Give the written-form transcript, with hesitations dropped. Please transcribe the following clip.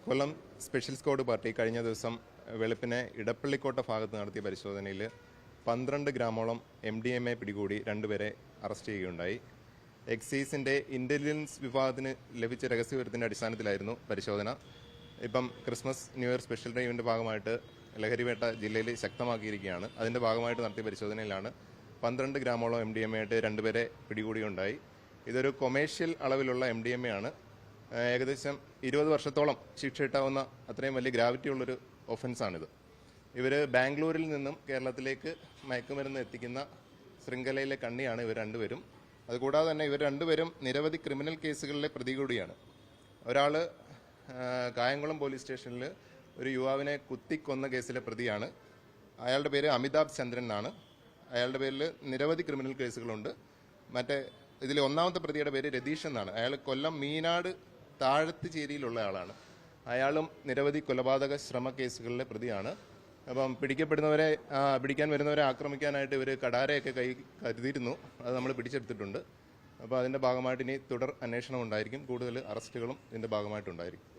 കൊല്ലം special squad party കഴിഞ്ഞ ദിവസം വെളുപ്പിനെ ഇടപ്പള്ളിക്കോട്ട ഭാഗത്ത് നടത്തിയ പരിശോധനയിൽ 12 ഗ്രാമോളം MDMA പിടികൂടി 2 പേരെ അറസ്റ്റ് ചെയ്യുകയുണ്ടായി. എക്സൈസിൻ്റെ ഇൻ്റലിജൻസ് വിഭാഗത്തിന് ലഭിച്ച രഹസ്യവിവരത്തിൻ്റെ അടിസ്ഥാനത്തിലായിരുന്നു പരിശോധന. ഇപ്പം ക്രിസ്മസ് ന്യൂ ഇയർ സ്പെഷ്യൽ ഡ്രൈവിൻ്റെ ഭാഗമായിട്ട് ലഹരിവേട്ട ജില്ലയിൽ ശക്തമാക്കിയിരിക്കുകയാണ്. അതിൻ്റെ ഭാഗമായിട്ട് നടത്തിയ പരിശോധനയിലാണ് 12 ഗ്രാമോളം MDMA ആയിട്ട് 2 പേരെ പിടികൂടിയുണ്ടായി. ഇതൊരു കൊമേഴ്ഷ്യൽ അളവിലുള്ള MDMA ആണ്. ഏകദേശം 20 വർഷത്തോളം ശിക്ഷ കിട്ടാവുന്ന അത്രയും വലിയ ഗ്രാവിറ്റി ഉള്ളൊരു ഒഫൻസാണിത്. ഇവർ ബാംഗ്ലൂരിൽ നിന്നും കേരളത്തിലേക്ക് മയക്കുമരുന്ന് എത്തിക്കുന്ന ശൃംഖലയിലെ കണ്ണിയാണ് ഇവർ രണ്ടുപേരും. അതുകൂടാതെ തന്നെ ഇവർ രണ്ടുപേരും നിരവധി ക്രിമിനൽ കേസുകളിലെ പ്രതി കൂടിയാണ്. ഒരാൾ കായംകുളം പോലീസ് സ്റ്റേഷനിൽ ഒരു യുവാവിനെ കുത്തിക്കൊന്ന കേസിലെ പ്രതിയാണ്. അയാളുടെ പേര് അമിതാഭ് ചന്ദ്രൻ എന്നാണ്. അയാളുടെ പേരിൽ നിരവധി ക്രിമിനൽ കേസുകളുണ്ട്. ഇതിൽ ഒന്നാമത്തെ പ്രതിയുടെ പേര് രതീഷ് എന്നാണ്. അയാൾ കൊല്ലം മീനാട് താഴത്തുചേരിയിലുള്ള ആളാണ്. അയാളും നിരവധി കൊലപാതക ശ്രമ കേസുകളിലെ പ്രതിയാണ്. അപ്പം പിടിക്കാൻ വരുന്നവരെ ആക്രമിക്കാനായിട്ട് ഇവർ കടാരയൊക്കെ കരുതിയിരുന്നു. അത് നമ്മൾ പിടിച്ചെടുത്തിട്ടുണ്ട്. അപ്പോൾ അതിൻ്റെ ഭാഗമായിട്ട് ഇനി തുടർ അന്വേഷണം ഉണ്ടായിരിക്കും. കൂടുതൽ അറസ്റ്റുകളും ഇതിൻ്റെ ഭാഗമായിട്ടുണ്ടായിരിക്കും.